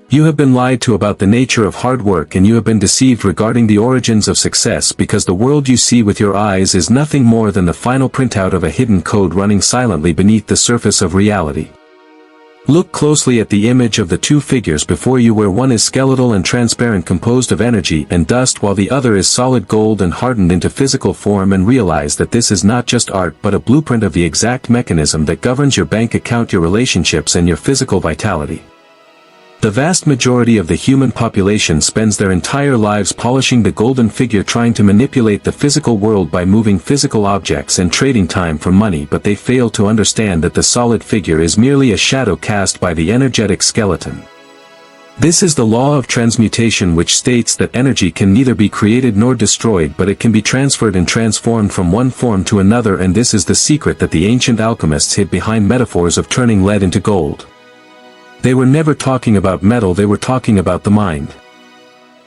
You have been lied to about the nature of hard work, and you have been deceived regarding the origins of success, because the world you see with your eyes is nothing more than the final printout of a hidden code running silently beneath the surface of reality. Look closely at the image of the two figures before you, where one is skeletal and transparent, composed of energy and dust, while the other is solid gold and hardened into physical form, and realize that this is not just art but a blueprint of the exact mechanism that governs your bank account, your relationships, and your physical vitality. The vast majority of the human population spends their entire lives polishing the golden figure, trying to manipulate the physical world by moving physical objects and trading time for money, but they fail to understand that the solid figure is merely a shadow cast by the energetic skeleton. This is the law of transmutation, which states that energy can neither be created nor destroyed, but it can be transferred and transformed from one form to another, and this is the secret that the ancient alchemists hid behind metaphors of turning lead into gold. They were never talking about metal, they were talking about the mind.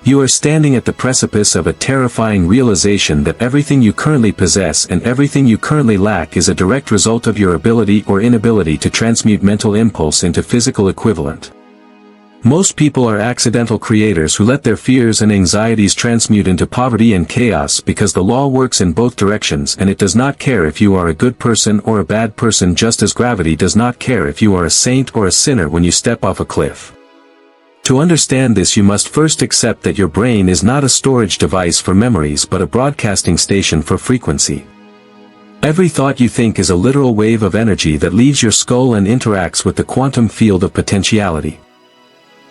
You are standing at the precipice of a terrifying realization that everything you currently possess and everything you currently lack is a direct result of your ability or inability to transmute mental impulse into physical equivalent. Most people are accidental creators who let their fears and anxieties transmute into poverty and chaos, because the law works in both directions, and it does not care if you are a good person or a bad person, just as gravity does not care if you are a saint or a sinner when you step off a cliff. To understand this, you must first accept that your brain is not a storage device for memories but a broadcasting station for frequency. Every thought you think is a literal wave of energy that leaves your skull and interacts with the quantum field of potentiality.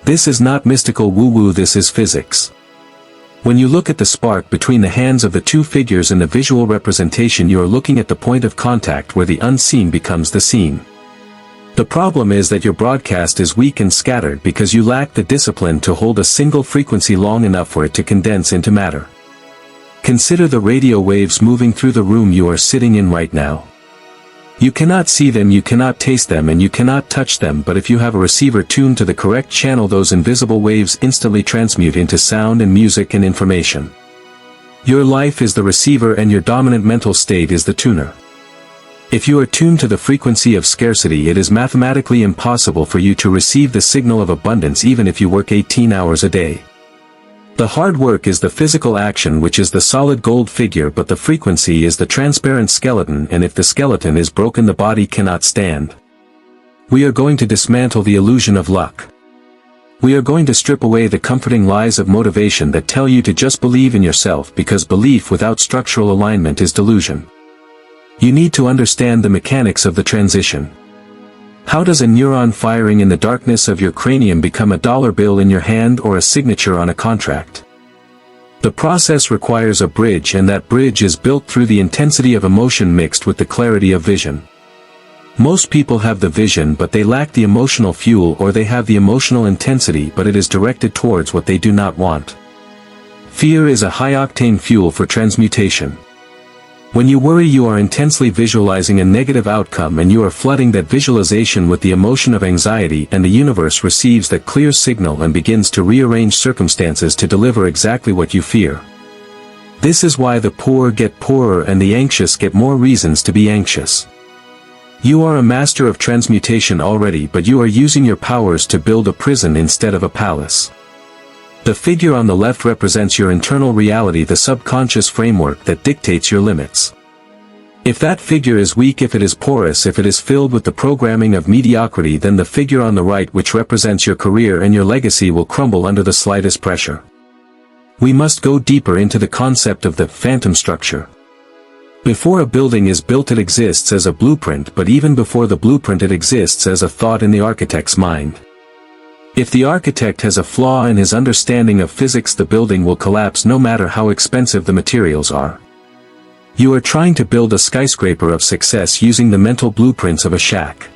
This is not mystical woo-woo, this is physics. When you look at the spark between the hands of the two figures in the visual representation, you are looking at the point of contact where the unseen becomes the seen. The problem is that your broadcast is weak and scattered because you lack the discipline to hold a single frequency long enough for it to condense into matter. Consider the radio waves moving through the room you are sitting in right now. You cannot see them, you cannot taste them, and you cannot touch them, but if you have a receiver tuned to the correct channel, those invisible waves instantly transmute into sound and music and information. Your life is the receiver and your dominant mental state is the tuner. If you are tuned to the frequency of scarcity, it is mathematically impossible for you to receive the signal of abundance even if you work 18 hours a day. The hard work is the physical action, which is the solid gold figure, but the frequency is the transparent skeleton, and if the skeleton is broken, the body cannot stand. We are going to dismantle the illusion of luck. We are going to strip away the comforting lies of motivation that tell you to just believe in yourself, because belief without structural alignment is delusion. You need to understand the mechanics of the transition. How does a neuron firing in the darkness of your cranium become a dollar bill in your hand or a signature on a contract? The process requires a bridge, and that bridge is built through the intensity of emotion mixed with the clarity of vision. Most people have the vision but they lack the emotional fuel, or they have the emotional intensity but it is directed towards what they do not want. Fear is a high-octane fuel for transmutation. When you worry, you are intensely visualizing a negative outcome, and you are flooding that visualization with the emotion of anxiety, and the universe receives that clear signal and begins to rearrange circumstances to deliver exactly what you fear. This is why the poor get poorer and the anxious get more reasons to be anxious. You are a master of transmutation already, but you are using your powers to build a prison instead of a palace. The figure on the left represents your internal reality, the subconscious framework that dictates your limits. If that figure is weak, if it is porous, if it is filled with the programming of mediocrity, then the figure on the right, which represents your career and your legacy, will crumble under the slightest pressure. We must go deeper into the concept of the phantom structure. Before a building is built, it exists as a blueprint, but even before the blueprint, it exists as a thought in the architect's mind. If the architect has a flaw in his understanding of physics, the building will collapse no matter how expensive the materials are. You are trying to build a skyscraper of success using the mental blueprints of a shack.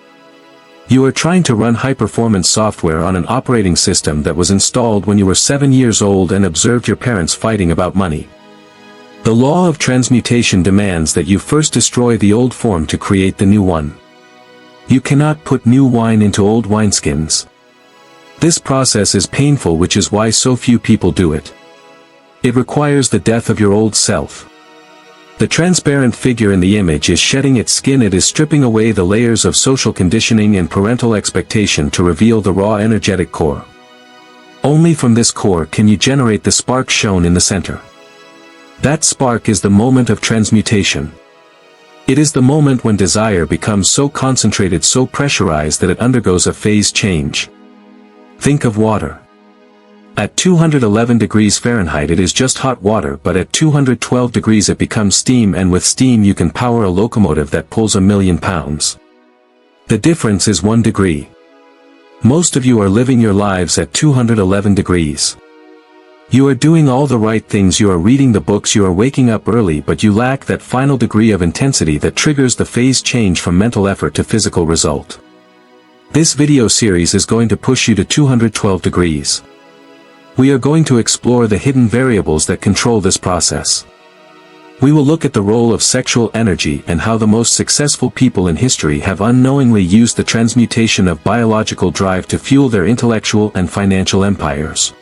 You are trying to run high-performance software on an operating system that was installed when you were 7 years old and observed your parents fighting about money. The law of transmutation demands that you first destroy the old form to create the new one. You cannot put new wine into old wineskins. This process is painful, which is why so few people do it. It requires the death of your old self. The transparent figure in the image is shedding its skin, it is stripping away the layers of social conditioning and parental expectation to reveal the raw energetic core. Only from this core can you generate the spark shown in the center. That spark is the moment of transmutation. It is the moment when desire becomes so concentrated, so pressurized that it undergoes a phase change. Think of water. At 211 degrees Fahrenheit it is just hot water, but at 212 degrees it becomes steam, and with steam you can power a locomotive that pulls 1,000,000 pounds. The difference is 1 degree. Most of you are living your lives at 211 degrees. You are doing all the right things, you are reading the books, you are waking up early, but you lack that final degree of intensity that triggers the phase change from mental effort to physical result. This video series is going to push you to 212 degrees. We are going to explore the hidden variables that control this process. We will look at the role of sexual energy and how the most successful people in history have unknowingly used the transmutation of biological drive to fuel their intellectual and financial empires.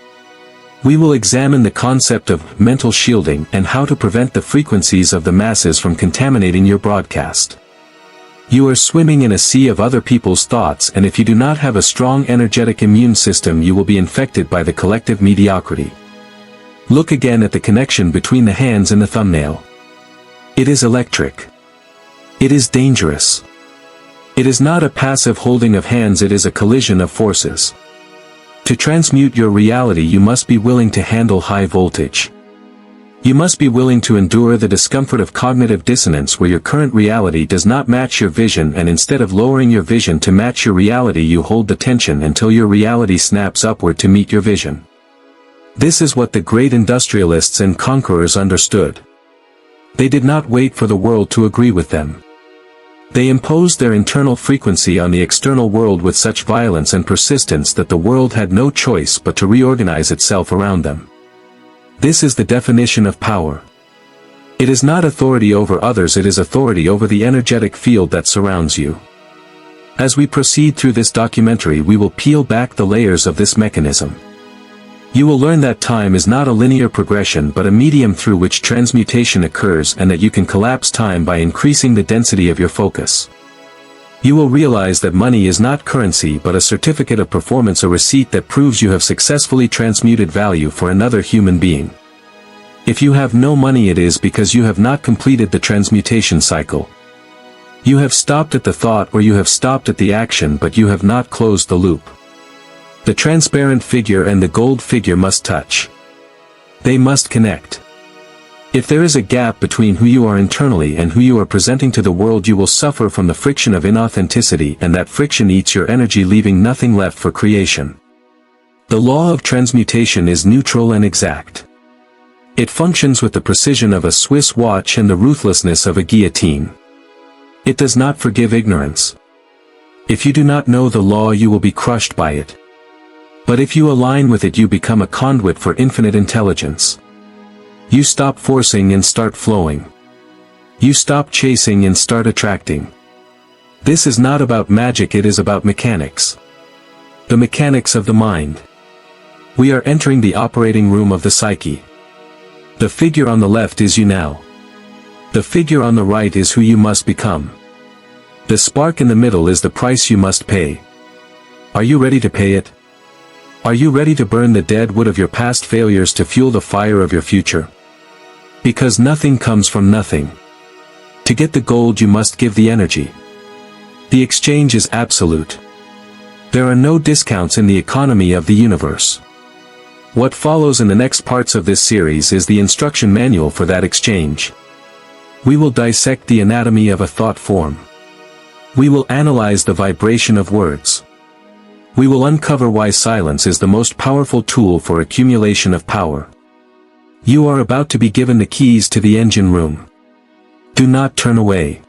We will examine the concept of mental shielding and how to prevent the frequencies of the masses from contaminating your broadcast. You are swimming in a sea of other people's thoughts, and if you do not have a strong energetic immune system, you will be infected by the collective mediocrity. Look again at the connection between the hands and the thumbnail. It is electric. It is dangerous. It is not a passive holding of hands, it is a collision of forces. To transmute your reality, you must be willing to handle high voltage. You must be willing to endure the discomfort of cognitive dissonance where your current reality does not match your vision, and instead of lowering your vision to match your reality, you hold the tension until your reality snaps upward to meet your vision. This is what the great industrialists and conquerors understood. They did not wait for the world to agree with them. They imposed their internal frequency on the external world with such violence and persistence that the world had no choice but to reorganize itself around them. This is the definition of power. It is not authority over others, it is authority over the energetic field that surrounds you. As we proceed through this documentary, we will peel back the layers of this mechanism. You will learn that time is not a linear progression but a medium through which transmutation occurs, and that you can collapse time by increasing the density of your focus. You will realize that money is not currency but a certificate of performance, a receipt that proves you have successfully transmuted value for another human being. If you have no money, it is because you have not completed the transmutation cycle. You have stopped at the thought or you have stopped at the action, but you have not closed the loop. The transparent figure and the gold figure must touch. They must connect. If there is a gap between who you are internally and who you are presenting to the world, you will suffer from the friction of inauthenticity, and that friction eats your energy, leaving nothing left for creation. The law of transmutation is neutral and exact. It functions with the precision of a Swiss watch and the ruthlessness of a guillotine. It does not forgive ignorance. If you do not know the law, you will be crushed by it. But if you align with it, you become a conduit for infinite intelligence. You stop forcing and start flowing. You stop chasing and start attracting. This is not about magic, it is about mechanics. The mechanics of the mind. We are entering the operating room of the psyche. The figure on the left is you now. The figure on the right is who you must become. The spark in the middle is the price you must pay. Are you ready to pay it? Are you ready to burn the dead wood of your past failures to fuel the fire of your future? Because nothing comes from nothing. To get the gold, you must give the energy. The exchange is absolute. There are no discounts in the economy of the universe. What follows in the next parts of this series is the instruction manual for that exchange. We will dissect the anatomy of a thought form. We will analyze the vibration of words. We will uncover why silence is the most powerful tool for accumulation of power. You are about to be given the keys to the engine room. Do not turn away.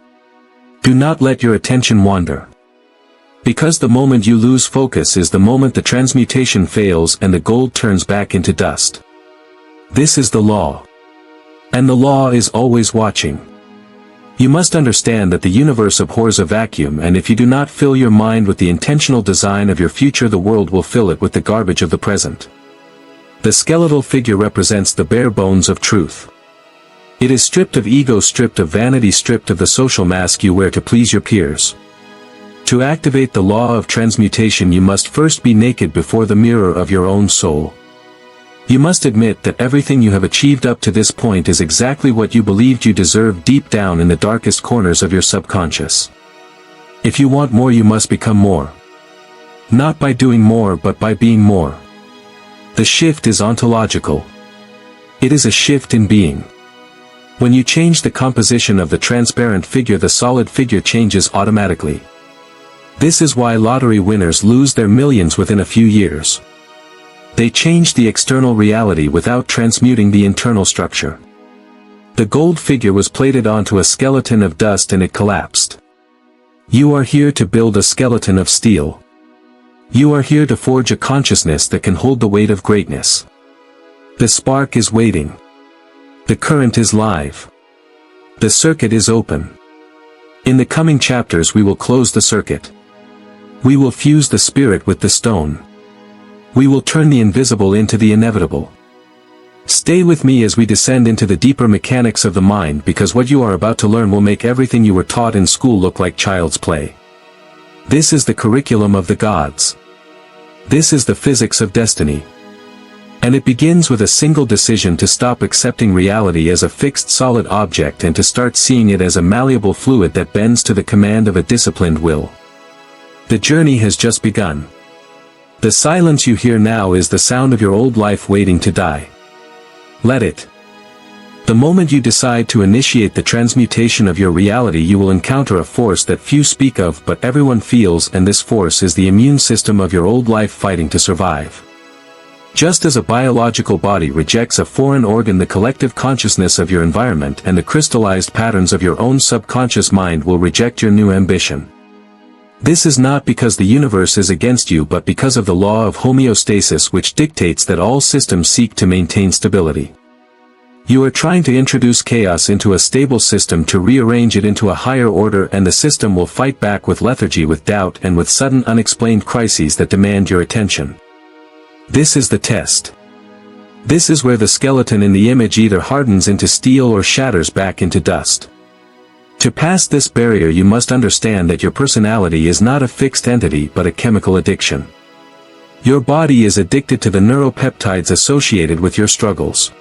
Do not let your attention wander. Because the moment you lose focus is the moment the transmutation fails and the gold turns back into dust. This is the law. And the law is always watching. You must understand that the universe abhors a vacuum, and if you do not fill your mind with the intentional design of your future, the world will fill it with the garbage of the present. The skeletal figure represents the bare bones of truth. It is stripped of ego, stripped of vanity, stripped of the social mask you wear to please your peers. To activate the law of transmutation, you must first be naked before the mirror of your own soul. You must admit that everything you have achieved up to this point is exactly what you believed you deserved deep down in the darkest corners of your subconscious. If you want more, you must become more. Not by doing more, but by being more. The shift is ontological. It is a shift in being. When you change the composition of the transparent figure, the solid figure changes automatically. This is why lottery winners lose their millions within a few years. They change the external reality without transmuting the internal structure. The gold figure was plated onto a skeleton of dust and it collapsed. You are here to build a skeleton of steel. You are here to forge a consciousness that can hold the weight of greatness. The spark is waiting. The current is live. The circuit is open. In the coming chapters we will close the circuit. We will fuse the spirit with the stone. We will turn the invisible into the inevitable. Stay with me as we descend into the deeper mechanics of the mind, because what you are about to learn will make everything you were taught in school look like child's play. This is the curriculum of the gods. This is the physics of destiny. And it begins with a single decision to stop accepting reality as a fixed solid object and to start seeing it as a malleable fluid that bends to the command of a disciplined will. The journey has just begun. The silence you hear now is the sound of your old life waiting to die. Let it. The moment you decide to initiate the transmutation of your reality, you will encounter a force that few speak of but everyone feels, and this force is the immune system of your old life fighting to survive. Just as a biological body rejects a foreign organ, the collective consciousness of your environment and the crystallized patterns of your own subconscious mind will reject your new ambition. This is not because the universe is against you, but because of the law of homeostasis, which dictates that all systems seek to maintain stability. You are trying to introduce chaos into a stable system to rearrange it into a higher order, and the system will fight back with lethargy, with doubt, and with sudden unexplained crises that demand your attention. This is the test. This is where the skeleton in the image either hardens into steel or shatters back into dust. To pass this barrier, you must understand that your personality is not a fixed entity but a chemical addiction. Your body is addicted to the neuropeptides associated with your struggles.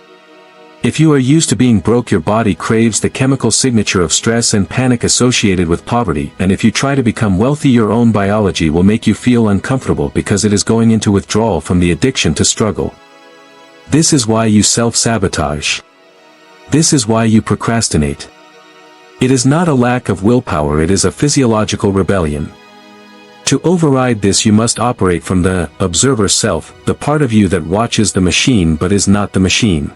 If you are used to being broke, your body craves the chemical signature of stress and panic associated with poverty, and if you try to become wealthy, your own biology will make you feel uncomfortable because it is going into withdrawal from the addiction to struggle. This is why you self-sabotage. This is why you procrastinate. It is not a lack of willpower, it is a physiological rebellion. To override this, you must operate from the observer self, the part of you that watches the machine but is not the machine.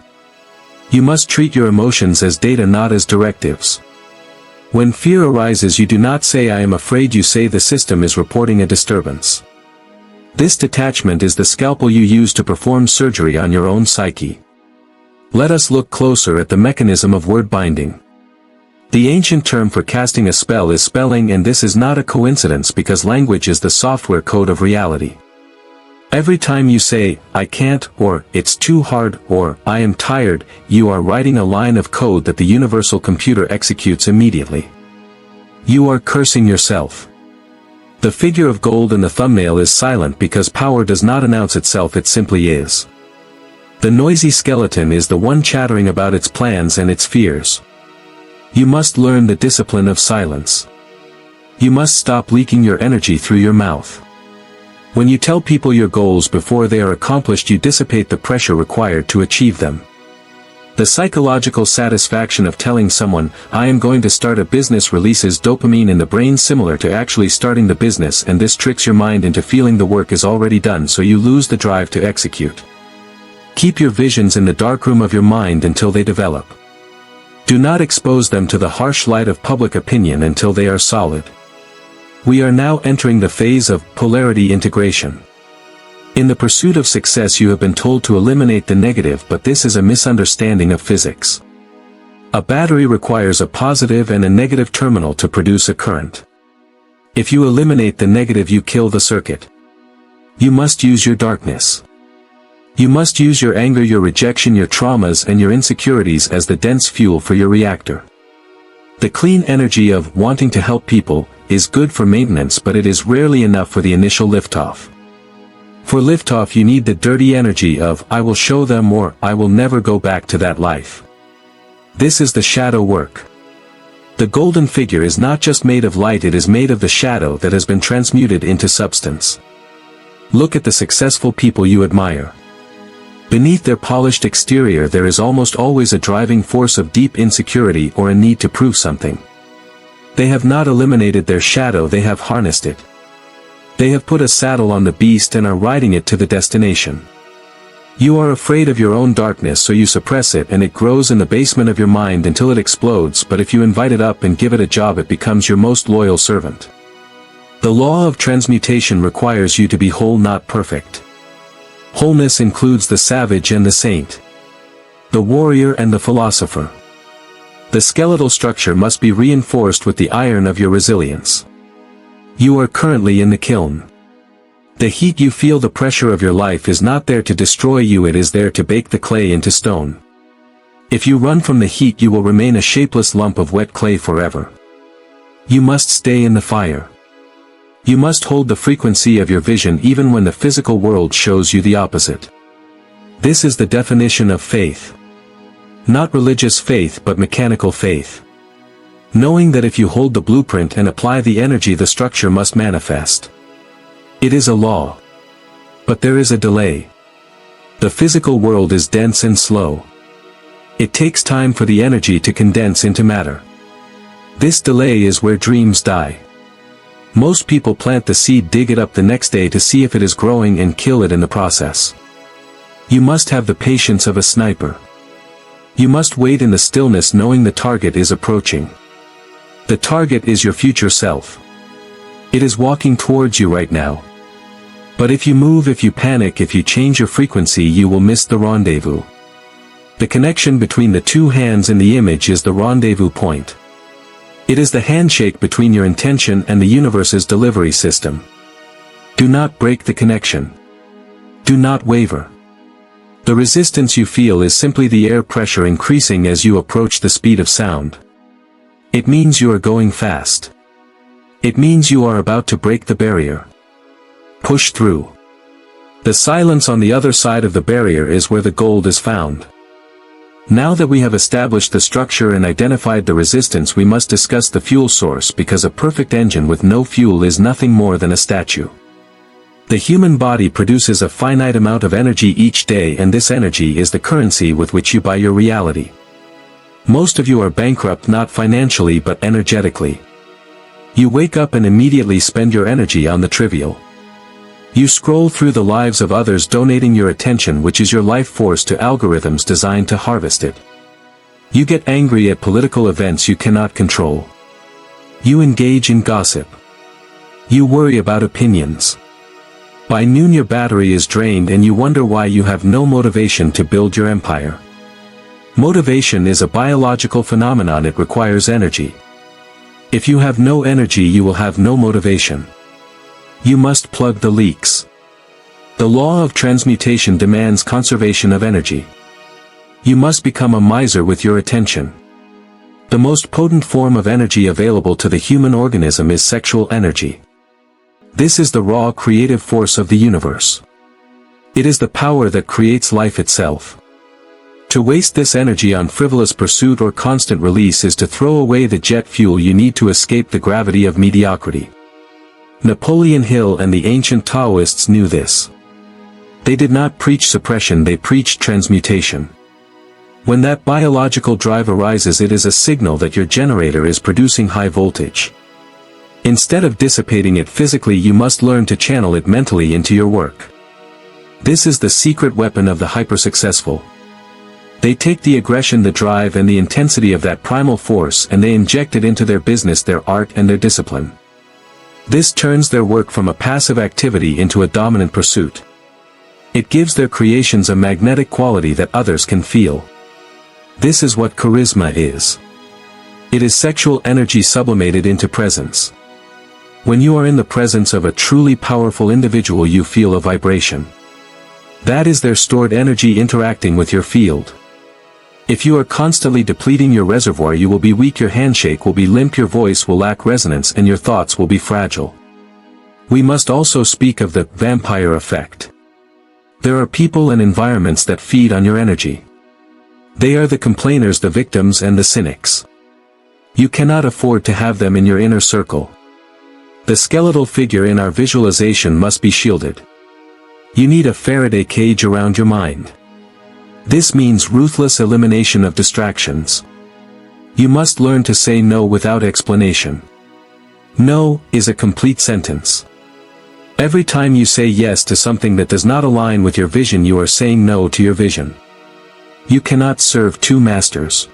You must treat your emotions as data, not as directives. When fear arises, you do not say "I am afraid," you say "the system is reporting a disturbance." This detachment is the scalpel you use to perform surgery on your own psyche. Let us look closer at the mechanism of word binding. The ancient term for casting a spell is spelling, and this is not a coincidence because language is the software code of reality. Every time you say, "I can't," or "it's too hard," or "I am tired," you are writing a line of code that the universal computer executes immediately. You are cursing yourself. The figure of gold in the thumbnail is silent because power does not announce itself, it simply is. The noisy skeleton is the one chattering about its plans and its fears. You must learn the discipline of silence. You must stop leaking your energy through your mouth. When you tell people your goals before they are accomplished, you dissipate the pressure required to achieve them. The psychological satisfaction of telling someone, "I am going to start a business," releases dopamine in the brain similar to actually starting the business, and this tricks your mind into feeling the work is already done, so you lose the drive to execute. Keep your visions in the darkroom of your mind until they develop. Do not expose them to the harsh light of public opinion until they are solid. We are now entering the phase of polarity integration. In the pursuit of success, you have been told to eliminate the negative, but this is a misunderstanding of physics. A battery requires a positive and a negative terminal to produce a current. If you eliminate the negative, you kill the circuit. You must use your darkness. You must use your anger, your rejection, your traumas, and your insecurities as the dense fuel for your reactor. The clean energy of wanting to help people, is good for maintenance, but it is rarely enough for the initial liftoff. For liftoff you need the dirty energy of, I will show them, or I will never go back to that life. This is the shadow work. The golden figure is not just made of light, it is made of the shadow that has been transmuted into substance. Look at the successful people you admire. Beneath their polished exterior there is almost always a driving force of deep insecurity or a need to prove something. They have not eliminated their shadow, they have harnessed it. They have put a saddle on the beast and are riding it to the destination. You are afraid of your own darkness, so you suppress it and it grows in the basement of your mind until it explodes, but if you invite it up and give it a job it becomes your most loyal servant. The law of transmutation requires you to be whole, not perfect. Wholeness includes the savage and the saint, the warrior and the philosopher. The skeletal structure must be reinforced with the iron of your resilience. You are currently in the kiln. The heat you feel, the pressure of your life is not there to destroy you, it is there to bake the clay into stone. If you run from the heat you will remain a shapeless lump of wet clay forever. You must stay in the fire. You must hold the frequency of your vision even when the physical world shows you the opposite. This is the definition of faith. Not religious faith but mechanical faith. Knowing that if you hold the blueprint and apply the energy the structure must manifest. It is a law. But there is a delay. The physical world is dense and slow. It takes time for the energy to condense into matter. This delay is where dreams die. Most people plant the seed, dig it up the next day to see if it is growing and kill it in the process. You must have the patience of a sniper. You must wait in the stillness knowing the target is approaching. The target is your future self. It is walking towards you right now. But if you move, if you panic, if you change your frequency, you will miss the rendezvous. The connection between the two hands in the image is the rendezvous point. It is the handshake between your intention and the universe's delivery system. Do not break the connection. Do not waver. The resistance you feel is simply the air pressure increasing as you approach the speed of sound. It means you are going fast. It means you are about to break the barrier. Push through. The silence on the other side of the barrier is where the gold is found. Now that we have established the structure and identified the resistance, we must discuss the fuel source, because a perfect engine with no fuel is nothing more than a statue. The human body produces a finite amount of energy each day, and this energy is the currency with which you buy your reality. Most of you are bankrupt not financially but energetically. You wake up and immediately spend your energy on the trivial. You scroll through the lives of others, donating your attention, which is your life force, to algorithms designed to harvest it. You get angry at political events you cannot control. You engage in gossip. You worry about opinions. By noon your battery is drained and you wonder why you have no motivation to build your empire. Motivation is a biological phenomenon, it requires energy. If you have no energy you will have no motivation. You must plug the leaks. The law of transmutation demands conservation of energy. You must become a miser with your attention. The most potent form of energy available to the human organism is sexual energy. This is the raw creative force of the universe. It is the power that creates life itself. To waste this energy on frivolous pursuit or constant release is to throw away the jet fuel you need to escape the gravity of mediocrity. Napoleon Hill and the ancient Taoists knew this. They did not preach suppression, they preached transmutation. When that biological drive arises, it is a signal that your generator is producing high voltage. Instead of dissipating it physically, you must learn to channel it mentally into your work. This is the secret weapon of the hyper-successful. They take the aggression, the drive and the intensity of that primal force and they inject it into their business, their art and their discipline. This turns their work from a passive activity into a dominant pursuit. It gives their creations a magnetic quality that others can feel. This is what charisma is. It is sexual energy sublimated into presence. When you are in the presence of a truly powerful individual, you feel a vibration. That is their stored energy interacting with your field. If you are constantly depleting your reservoir, you will be weak, your handshake will be limp, your voice will lack resonance, and your thoughts will be fragile. We must also speak of the vampire effect. There are people and environments that feed on your energy. They are the complainers, the victims, and the cynics. You cannot afford to have them in your inner circle. The skeletal figure in our visualization must be shielded. You need a Faraday cage around your mind. This means ruthless elimination of distractions. You must learn to say no without explanation. No is a complete sentence. Every time you say yes to something that does not align with your vision, you are saying no to your vision. You cannot serve two masters.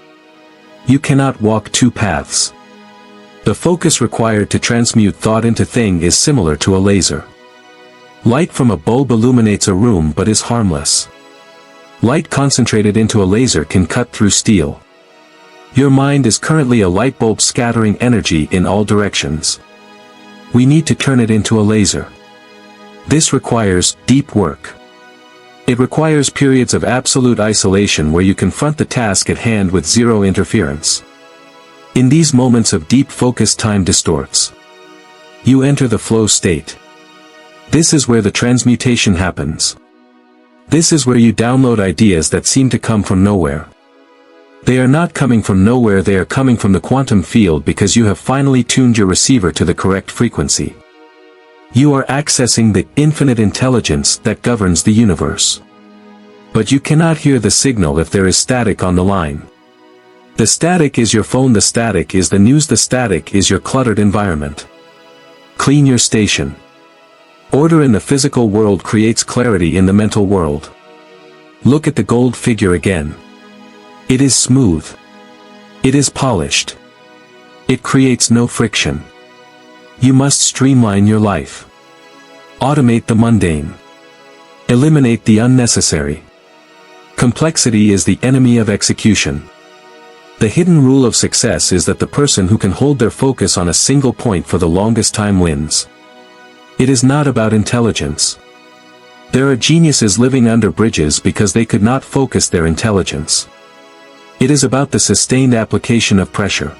You cannot walk two paths. The focus required to transmute thought into thing is similar to a laser. Light from a bulb illuminates a room but is harmless. Light concentrated into a laser can cut through steel. Your mind is currently a light bulb scattering energy in all directions. We need to turn it into a laser. This requires deep work. It requires periods of absolute isolation where you confront the task at hand with zero interference. In these moments of deep focus, time distorts. You enter the flow state. This is where the transmutation happens. This is where you download ideas that seem to come from nowhere. They are not coming from nowhere, they are coming from the quantum field because you have finally tuned your receiver to the correct frequency. You are accessing the infinite intelligence that governs the universe. But you cannot hear the signal if there is static on the line. The static is your phone, the static is the news, the static is your cluttered environment. Clean your station. Order in the physical world creates clarity in the mental world. Look at the gold figure again. It is smooth. It is polished. It creates no friction. You must streamline your life. Automate the mundane. Eliminate the unnecessary. Complexity is the enemy of execution. The hidden rule of success is that the person who can hold their focus on a single point for the longest time wins. It is not about intelligence. There are geniuses living under bridges because they could not focus their intelligence. It is about the sustained application of pressure.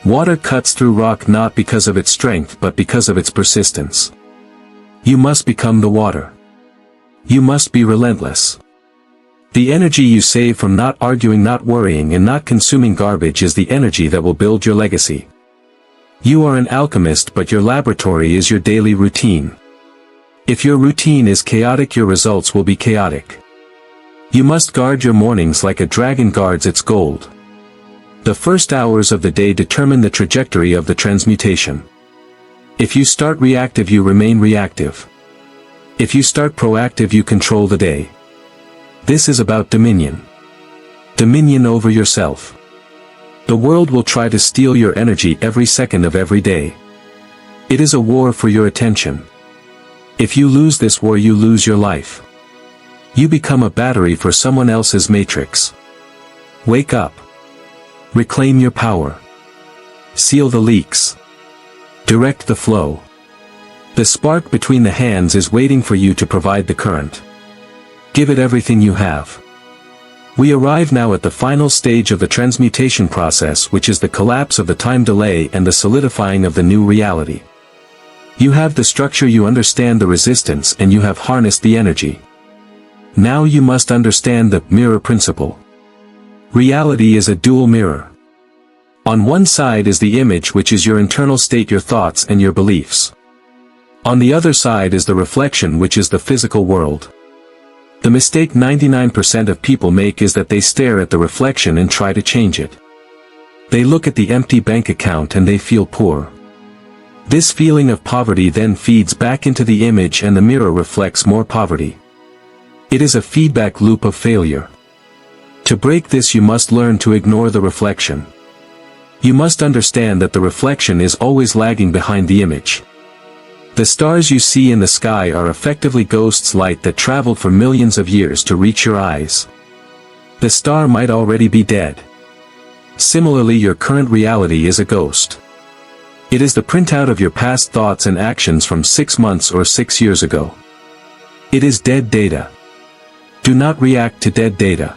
Water cuts through rock not because of its strength but because of its persistence. You must become the water. You must be relentless. The energy you save from not arguing, not worrying, and not consuming garbage is the energy that will build your legacy. You are an alchemist, but your laboratory is your daily routine. If your routine is chaotic, your results will be chaotic. You must guard your mornings like a dragon guards its gold. The first hours of the day determine the trajectory of the transmutation. If you start reactive, you remain reactive. If you start proactive, you control the day. This is about dominion. Dominion over yourself. The world will try to steal your energy every second of every day. It is a war for your attention. If you lose this war, you lose your life. You become a battery for someone else's matrix. Wake up. Reclaim your power. Seal the leaks. Direct the flow. The spark between the hands is waiting for you to provide the current. Give it everything you have. We arrive now at the final stage of the transmutation process, which is the collapse of the time delay and the solidifying of the new reality. You have the structure, you understand the resistance, and you have harnessed the energy. Now you must understand the mirror principle. Reality is a dual mirror. On one side is the image, which is your internal state, your thoughts and your beliefs. On the other side is the reflection, which is the physical world. The mistake 99% of people make is that they stare at the reflection and try to change it. They look at the empty bank account and they feel poor. This feeling of poverty then feeds back into the image and the mirror reflects more poverty. It is a feedback loop of failure. To break this, you must learn to ignore the reflection. You must understand that the reflection is always lagging behind the image. The stars you see in the sky are effectively ghosts, light that traveled for millions of years to reach your eyes. The star might already be dead. Similarly, your current reality is a ghost. It is the printout of your past thoughts and actions from 6 months or 6 years ago. It is dead data. Do not react to dead data.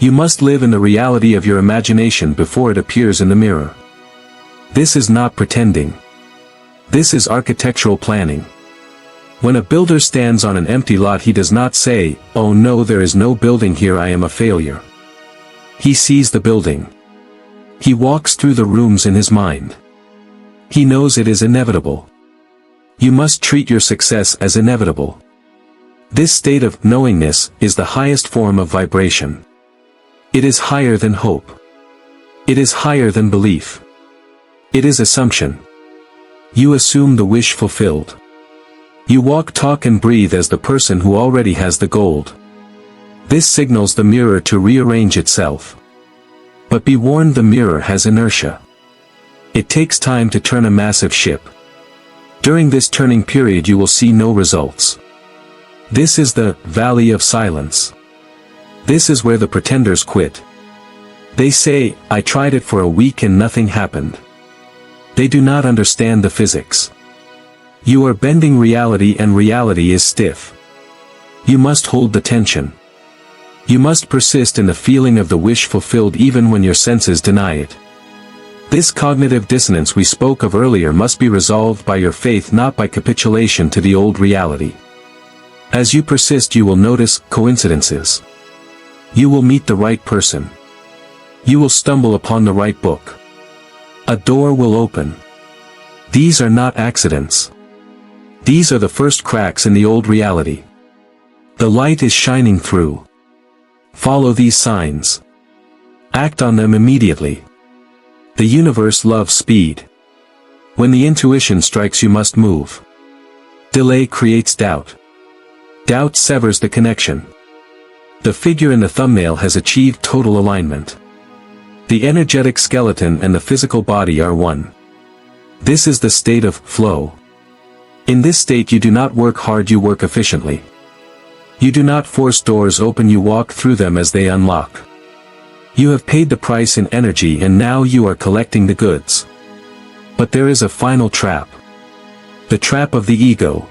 You must live in the reality of your imagination before it appears in the mirror. This is not pretending. This is architectural planning. When a builder stands on an empty lot, he does not say, "Oh no, there is no building here, I am a failure." He sees the building. He walks through the rooms in his mind. He knows it is inevitable. You must treat your success as inevitable. This state of knowingness is the highest form of vibration. It is higher than hope. It is higher than belief. It is assumption. You assume the wish fulfilled. You walk, talk and breathe as the person who already has the gold. This signals the mirror to rearrange itself. But be warned, the mirror has inertia. It takes time to turn a massive ship. During this turning period you will see no results. This is the valley of silence. This is where the pretenders quit. They say, "I tried it for a week and nothing happened." They do not understand the physics. You are bending reality and reality is stiff. You must hold the tension. You must persist in the feeling of the wish fulfilled even when your senses deny it. This cognitive dissonance we spoke of earlier must be resolved by your faith, not by capitulation to the old reality. As you persist, you will notice coincidences. You will meet the right person. You will stumble upon the right book. A door will open. These are not accidents. These are the first cracks in the old reality. The light is shining through. Follow these signs. Act on them immediately. The universe loves speed. When the intuition strikes, you must move. Delay creates doubt. Doubt severs the connection. The figure in the thumbnail has achieved total alignment. The energetic skeleton and the physical body are one. This is the state of flow. In this state you do not work hard, you work efficiently. You do not force doors open, you walk through them as they unlock. You have paid the price in energy and now you are collecting the goods. But there is a final trap. The trap of the ego.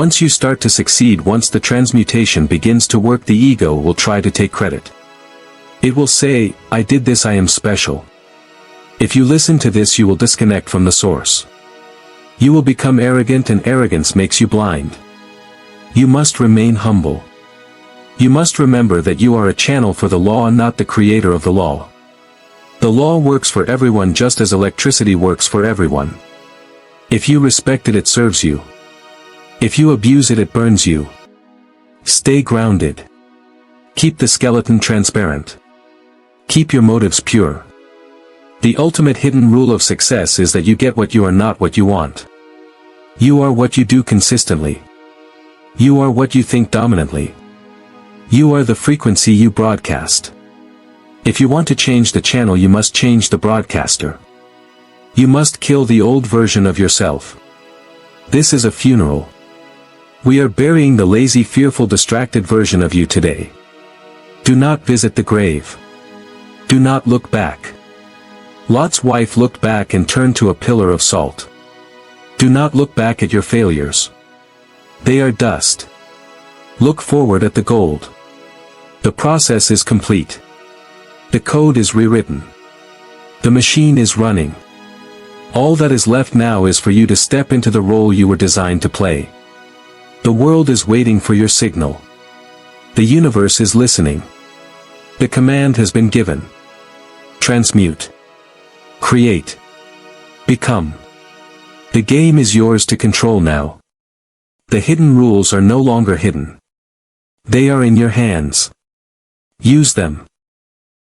Once you start to succeed, once the transmutation begins to work, the ego will try to take credit. It will say, "I did this, I am special." If you listen to this, you will disconnect from the source. You will become arrogant, and arrogance makes you blind. You must remain humble. You must remember that you are a channel for the law and not the creator of the law. The law works for everyone just as electricity works for everyone. If you respect it, it serves you. If you abuse it, it burns you. Stay grounded. Keep the skeleton transparent. Keep your motives pure. The ultimate hidden rule of success is that you get what you are, not what you want. You are what you do consistently. You are what you think dominantly. You are the frequency you broadcast. If you want to change the channel, you must change the broadcaster. You must kill the old version of yourself. This is a funeral. We are burying the lazy, fearful, distracted version of you today. Do not visit the grave. Do not look back. Lot's wife looked back and turned to a pillar of salt. Do not look back at your failures. They are dust. Look forward at the gold. The process is complete. The code is rewritten. The machine is running. All that is left now is for you to step into the role you were designed to play. The world is waiting for your signal. The universe is listening. The command has been given. Transmute. Create. Become. The game is yours to control now. The hidden rules are no longer hidden. They are in your hands. Use them.